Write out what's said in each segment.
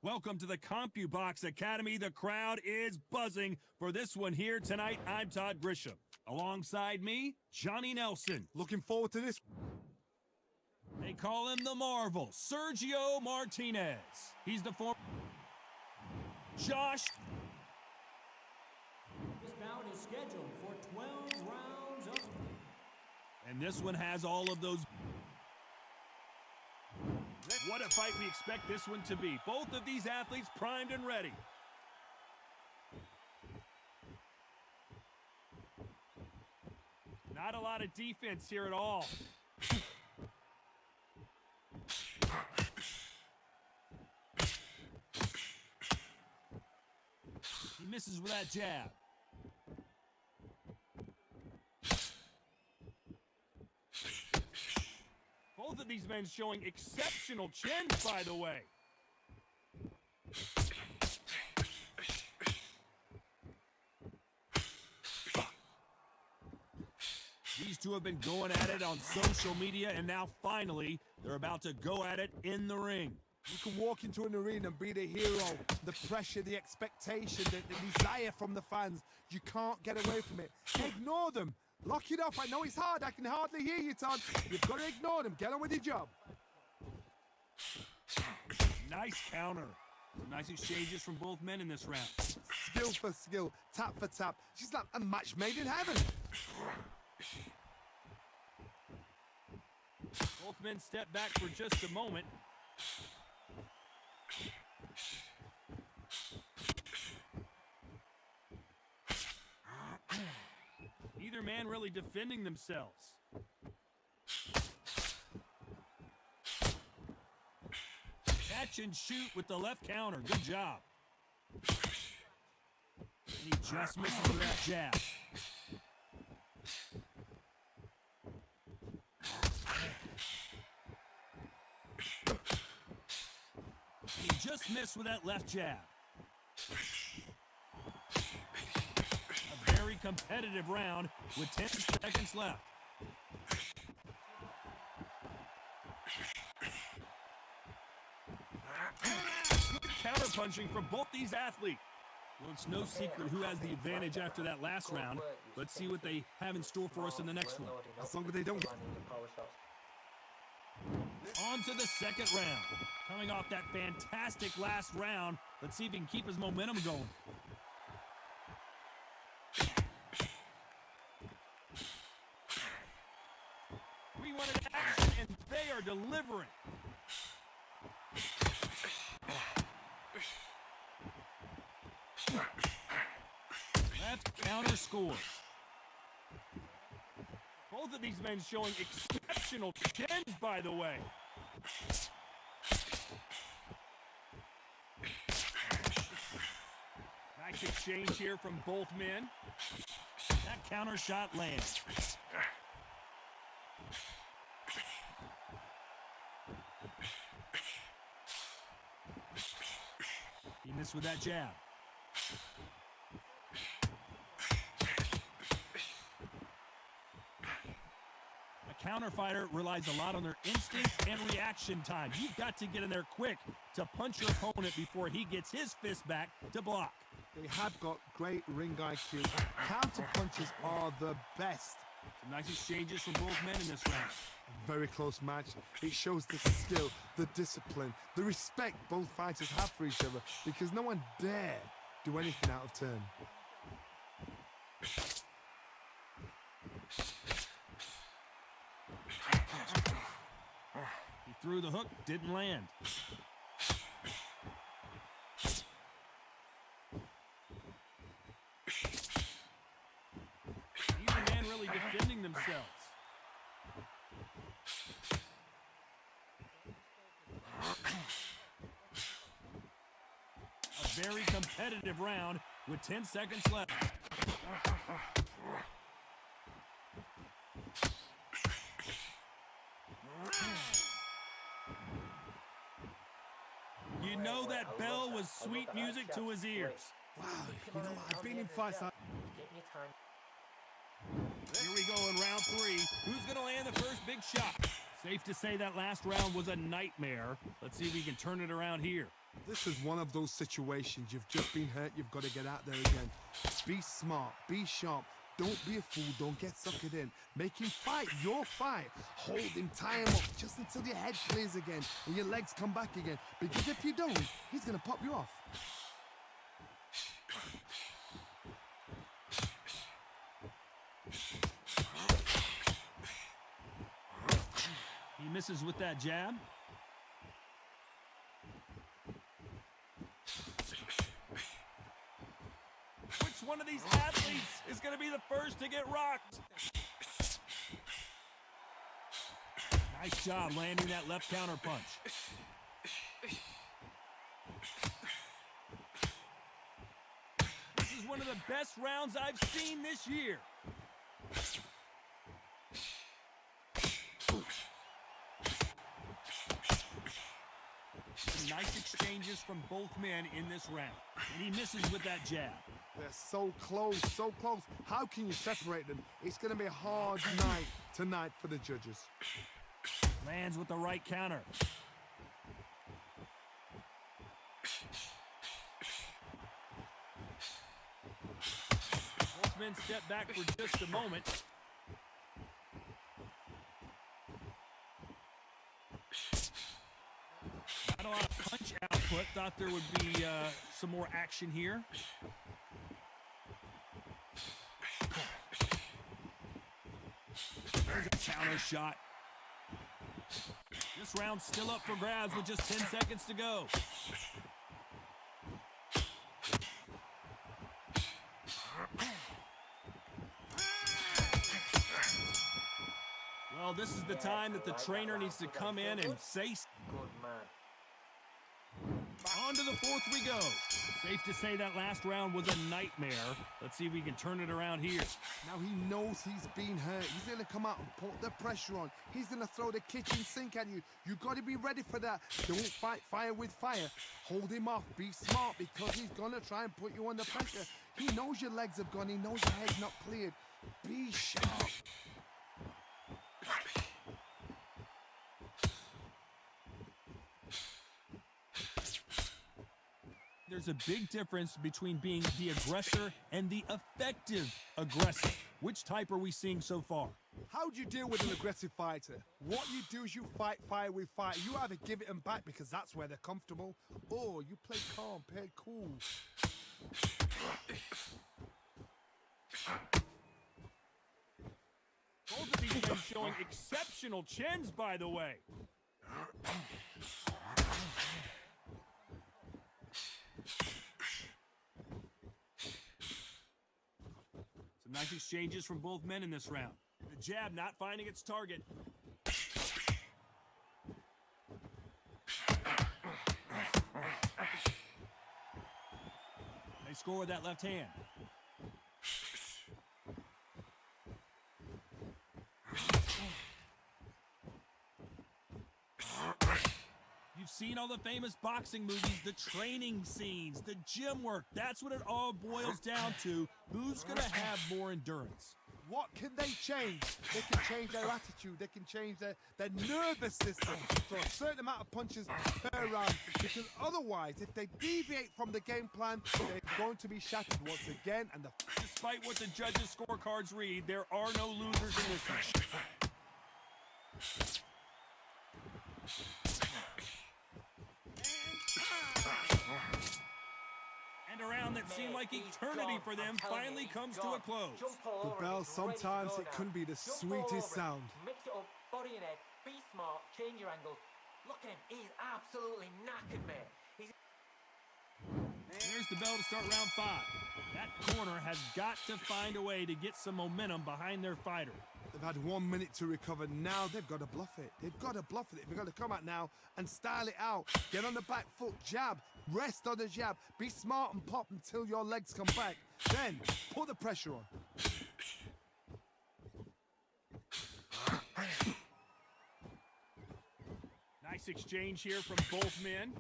Welcome to the CompuBox Academy. The crowd is buzzing for this one here tonight. I'm Todd Grisham. Alongside me, Johnny Nelson. Looking forward to this. They call him the Marvel, Sergio Martinez. He's the former Josh. This bout is scheduled for 12 rounds of... And this one has all of those. What a fight we expect this one to be. Both of these athletes primed and ready. Not a lot of defense here at all. He misses with that jab. Both of these men showing exceptional chins, by the way. These two have been going at it on social media, and now finally, they're about to go at it in the ring. You can walk into an arena and be the hero. The pressure, the expectation, the desire from the fans. You can't get away from it. Ignore them. Lock it off. I know it's hard. I can hardly hear you, Todd. You've got to ignore them. Get on with your job. Nice counter. Some nice exchanges from both men in this round. Skill for skill. Tap for tap. She's like a match made in heaven. Both men step back for just a moment. Neither man really defending themselves. Catch and shoot with the left counter. Good job. And he just misses with that jab. He just missed with that left jab. A very competitive round with 10 seconds left. Good counter-punching from both these athletes. Well, it's no secret who has the advantage after that last round. Let's see what they have in store for us in the next one. As long as they don't get... On to the second round. Coming off that fantastic last round, let's see if he can keep his momentum going. We wanted action, and they are delivering. Left counter scores. Both of these men showing exceptional chins, by the way. Nice exchange here from both men. That counter shot lands. He missed with that jab. A counter fighter relies a lot on their instincts and reaction time. You've got to get in there quick to punch your opponent before he gets his fist back to block. They have got great ring IQ. Counter punches are the best. Some nice exchanges from both men in this round. A very close match. It shows the skill, the discipline, the respect both fighters have for each other, because no one dare do anything out of turn. He threw the hook, didn't land. Neither man really defending themselves. A very competitive round with 10 seconds left. You know that bell was sweet music to his ears. Wow, you know, I've been in fights like... Here we go in round 3. Who's going to land the first big shot? Safe to say that last round was a nightmare. Let's see if we can turn it around here. This is one of those situations. You've just been hurt. You've got to get out there again. Be smart. Be sharp. Don't be a fool. Don't get suckered in. Make him fight your fight. Hold him, tie him up just until your head clears again and your legs come back again. Because if you don't, he's going to pop you off. He misses with that jab. Which one of these athletes is going to be the first to get rocked? Nice job landing that left counter punch. This is one of the best rounds I've seen this year. Nice exchanges from both men in this round. And he misses with that jab. They're so close, so close. How can you separate them? It's going to be a hard night tonight for the judges. Lands with the right counter. Both men step back for just a moment. Not a lot of punch output. Thought there would be some more action here. There's a counter shot. This round's still up for grabs with just 10 seconds to go. Well, this is the time that the trainer needs to come in and say, Good man. on to the fourth we go. Safe to say that last round was a nightmare. Let's see if we can turn it around here. Now he knows he's been hurt. He's going to come out and put the pressure on. He's going to throw the kitchen sink at you. You got to be ready for that. Don't fight fire with fire. Hold him off. Be smart because he's going to try and put you under pressure. He knows your legs have gone. He knows your head's not cleared. Be sharp. There's a big difference between being the aggressor and the effective aggressor. Which type are we seeing so far? How do you deal with an aggressive fighter? What you do is you fight fire with fire. You either give it them back because that's where they're comfortable, or you play calm, play cool. Both of these men showing exceptional chins, by the way. Some nice exchanges from both men in this round. The jab not finding its target. They score with that left hand. You've seen all the famous boxing movies, the training scenes, the gym work. That's what it all boils down to. Who's going to have more endurance? What can they change? They can change their attitude. They can change their nervous system to a certain amount of punches per round. Because otherwise, if they deviate from the game plan, they're going to be shattered once again. And Despite what the judges' scorecards read, there are no losers in this one. And a round that seemed like eternity for them finally comes to a close. the bell, sometimes it can be the sweetest sound. Mix it up, body and head, be smart, change your angles. Look at him, he's absolutely knackered, mate. There's the bell to start round 5. That corner has got to find a way to get some momentum behind their fighter. They've had 1 minute to recover. Now they've got to bluff it. They've got to bluff it. They've got to come out now and style it out. Get on the back foot, jab, rest on the jab. Be smart and pop until your legs come back. Then put the pressure on. Nice exchange here from both men.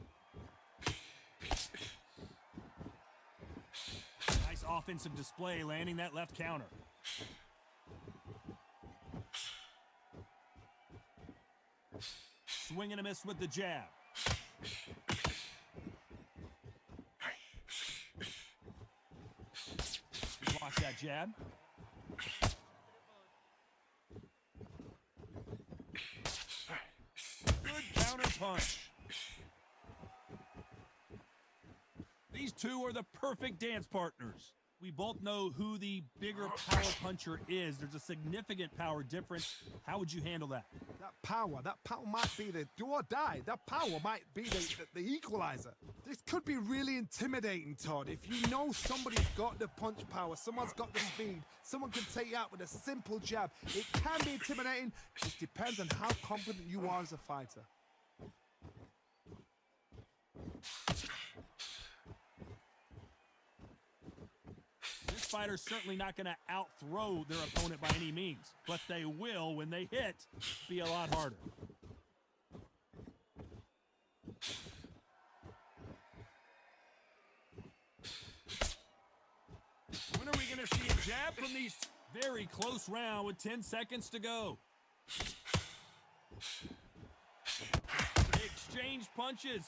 Nice offensive display, landing that left counter. Swing and a miss with the jab. Blocks that jab. Good counter punch. These two are the perfect dance partners. We both know who the bigger power puncher is. There's a significant power difference. How would you handle that? That power might be the do or die. That power might be the equalizer. This could be really intimidating, Todd. If you know somebody's got the punch power, someone's got the speed, someone can take you out with a simple jab. It can be intimidating. It depends on how confident you are as a fighter. This fighter's certainly not going to out-throw their opponent by any means, but they will, when they hit, be a lot harder. When are we going to see a jab from these? Very close round with 10 seconds to go. Exchange punches.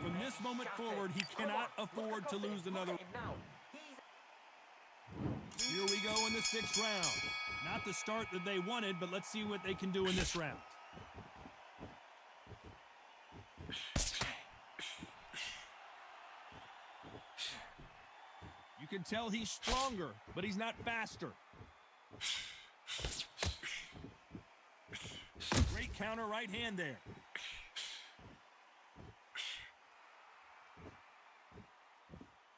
From this moment forward, he cannot afford to lose another. Here we go in the 6th round. Not the start that they wanted, but let's see what they can do in this round. You can tell he's stronger, but he's not faster. Great counter right hand there.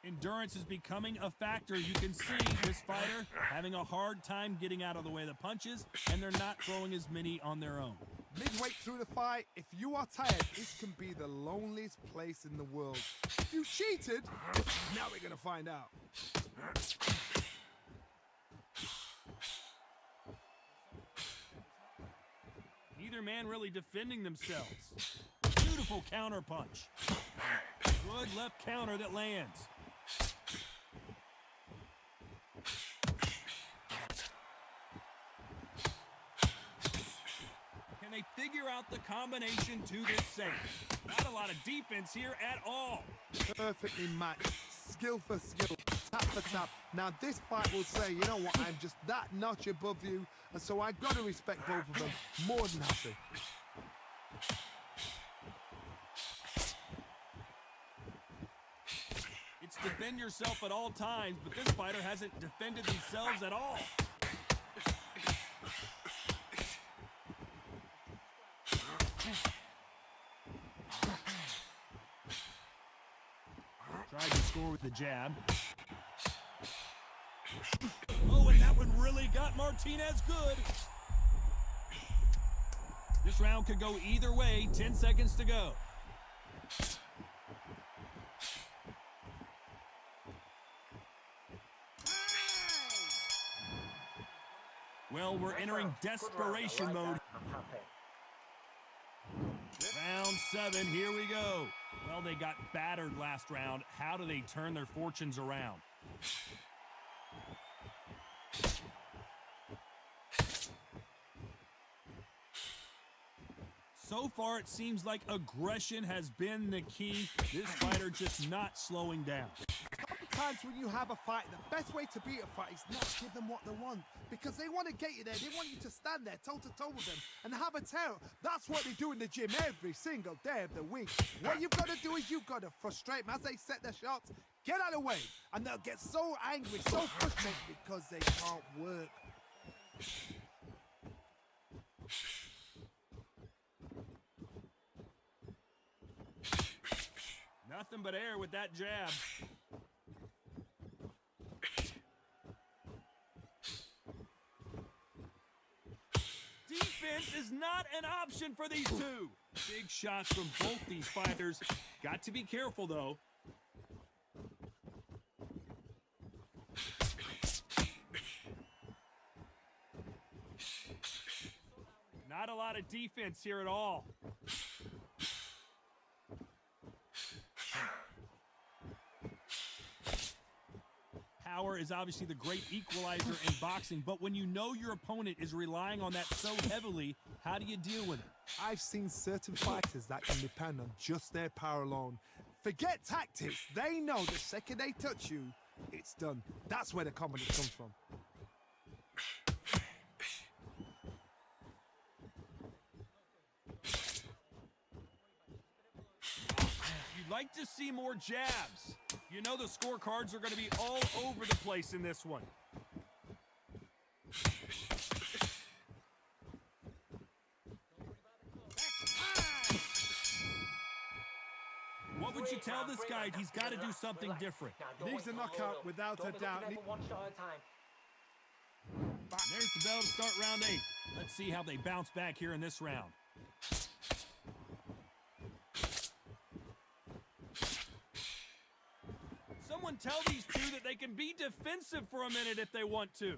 Endurance is becoming a factor. You can see this fighter having a hard time getting out of the way of the punches, and they're not throwing as many on their own. Midway through the fight, if you are tired, this can be the loneliest place in the world. If you cheated, now we're gonna find out. Neither man really defending themselves. Beautiful counter punch. Good left counter that lands. Can they figure out the combination to this safe? Not a lot of defense here at all. Perfectly matched, skill for skill, tap for tap. Now this fight will say, you know what, I'm just that notch above you, and so I've got to respect both of them more than happy. It's defend yourself at all times, but this fighter hasn't defended themselves at all. Tried to score with the jab. Oh, and that one really got Martinez good. This round could go either way. 10 seconds to go. Well, we're entering desperation mode. Round 7, here we go. Well, they got battered last round. How do they turn their fortunes around? So far, it seems like aggression has been the key. This fighter just not slowing down. Sometimes when you have a fight, the best way to beat a fight is not to give them what they want, because they want to get you there. They want you to stand there toe-to-toe with them and have a tear. That's what they do in the gym every single day of the week. What you've got to do is you've got to frustrate them as they set their shots. Get out of the way, and they'll get so angry, so frustrated because they can't work. Nothing but air with that jab. Defense is not an option for these two. Big shots from both these fighters. Got to be careful, though. Not a lot of defense here at all. Power is obviously the great equalizer in boxing, but when you know your opponent is relying on that so heavily, how do you deal with it? I've seen certain fighters that can depend on just their power alone. Forget tactics. They know the second they touch you, it's done. That's where the confidence comes from. You'd like to see more jabs. You know the scorecards are going to be all over the place in this one. What would you tell this guy? He's got to do something different. Needs a knockout without a doubt. One shot at a time. There's the bell to start round 8. Let's see how they bounce back here in this round. Someone tell these two that they can be defensive for a minute if they want to.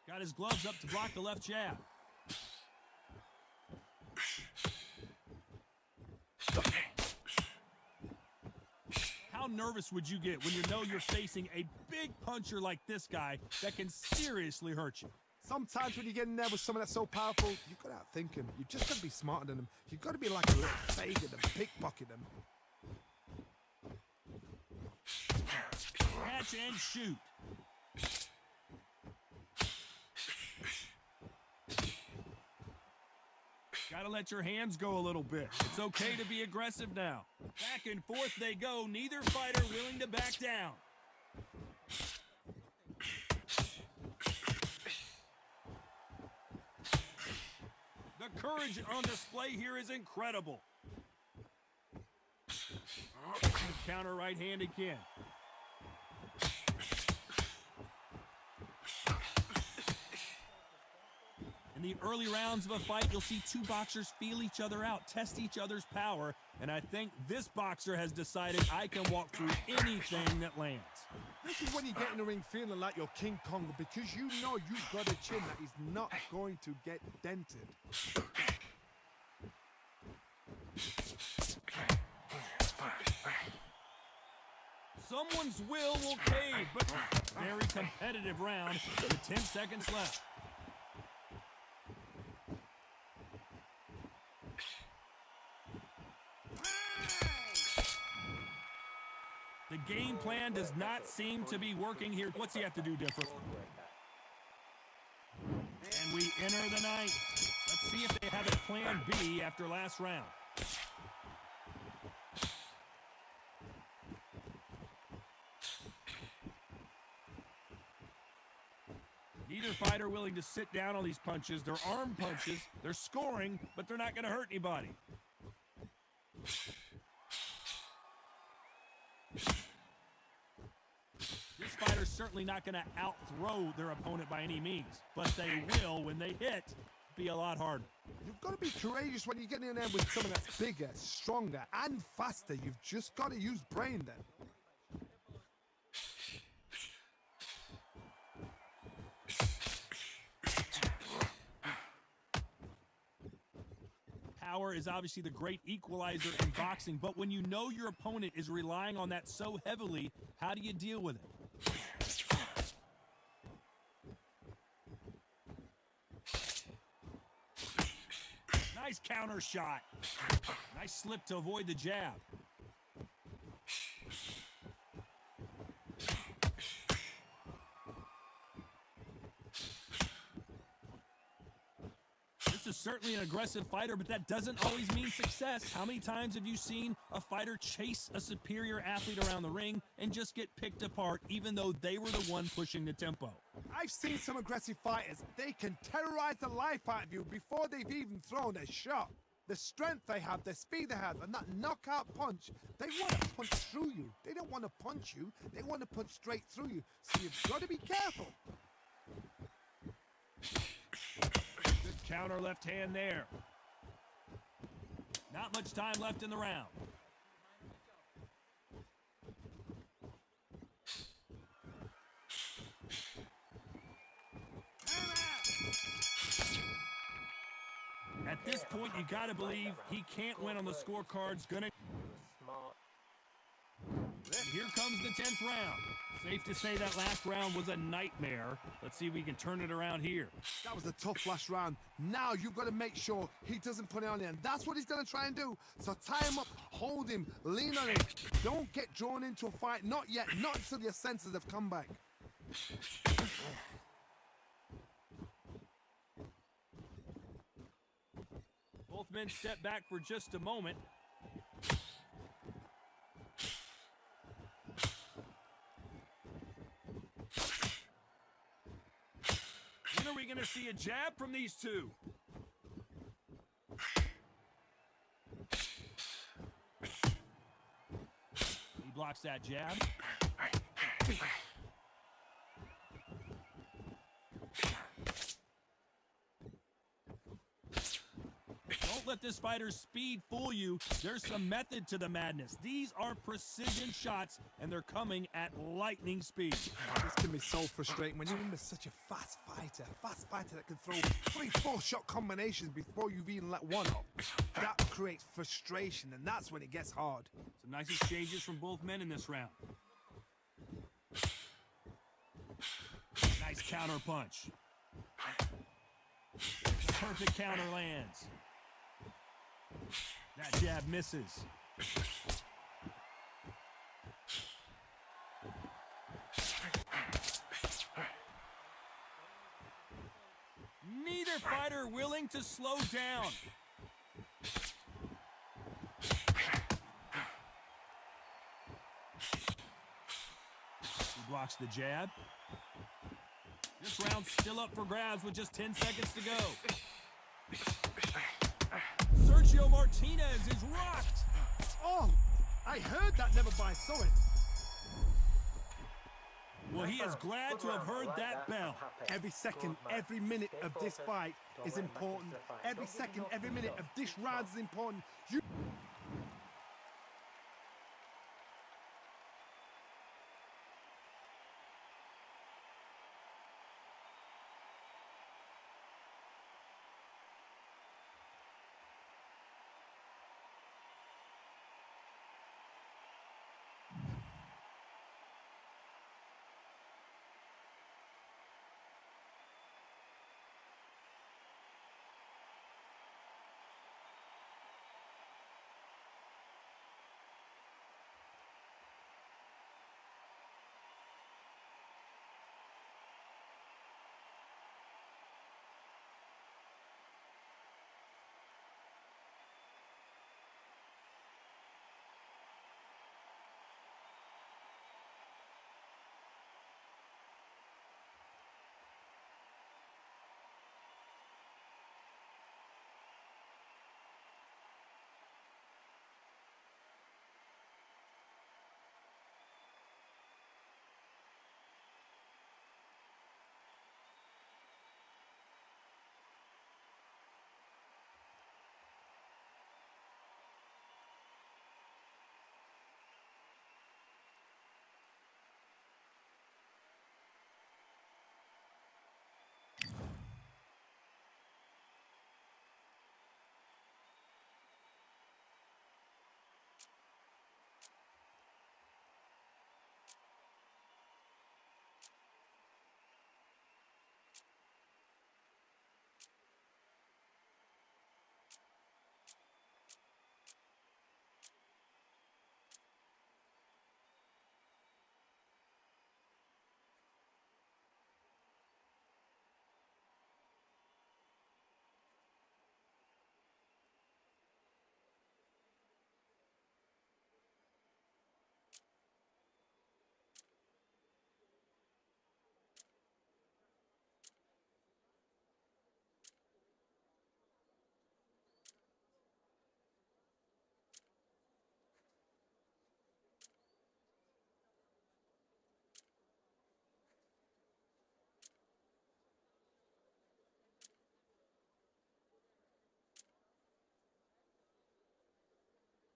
Got his gloves up to block the left jab. How nervous would you get when you know you're facing a big puncher like this guy that can seriously hurt you? Sometimes when you get in there with someone that's so powerful, you've got to outthink him. You just got to be smarter than him. You've got to be like a little fake and pickpocket him. Catch and shoot. Gotta let your hands go a little bit. It's okay to be aggressive now. Back and forth they go. Neither fighter willing to back down. The courage on display here is incredible. Counter right hand again. In the early rounds of a fight, you'll see two boxers feel each other out, test each other's power, and I think this boxer has decided I can walk through anything that lands. This is when you get in the ring feeling like you're King Kong, because you know you've got a chin that is not going to get dented. Someone's will cave, but very competitive round with 10 seconds left. The game plan does not seem to be working here. What's he have to do different? And we enter the ninth. Let's see if they have a plan B after last round. Neither fighter willing to sit down on these punches. They're arm punches. They're scoring, but they're not going to hurt anybody. This fighter's certainly not going to out-throw their opponent by any means, but they will, when they hit, be a lot harder. You've got to be courageous when you get in there with someone that's bigger, stronger, and faster. You've just got to use brain then. Power is obviously the great equalizer in boxing, but when you know your opponent is relying on that so heavily, how do you deal with it? Nice counter shot. Nice slip to avoid the jab. This is certainly an aggressive fighter, but that doesn't always mean success. How many times have you seen a fighter chase a superior athlete around the ring and just get picked apart, even though they were the one pushing the tempo? I've seen some aggressive fighters. They can terrorize the life out of you before they've even thrown a shot. The strength they have, the speed they have, and that knockout punch, they want to punch through you. They don't want to punch you. They want to punch straight through you. So you've got to be careful. Good counter left hand there. Not much time left in the round. At this point, you got to believe he can't win on the scorecards. here comes the 10th round. Safe to say that last round was a nightmare. Let's see if we can turn it around here. That was a tough last round. Now you've got to make sure he doesn't put it on you, and that's what he's going to try and do. So tie him up, hold him, lean on him. Don't get drawn into a fight. Not yet. Not until your senses have come back. Both men step back for just a moment. When are we going to see a jab from these two? He blocks that jab. Don't let this fighter's speed fool you. There's some method to the madness. These are precision shots, and they're coming at lightning speed. This can be so frustrating when you're in such a fast fighter that can throw 3-4 shot combinations before you've even let one off. That creates frustration, and that's when it gets hard. Some nice exchanges from both men in this round. Nice counter punch. Perfect counter lands. That jab misses. Neither fighter willing to slow down. He blocks the jab. This round's still up for grabs with just 10 seconds to go. Sergio Martinez is rocked. Oh, I heard that never by saw it. Well, he is glad to have heard that bell. Every second, every minute of this fight is important. Every second, every minute of this round is important.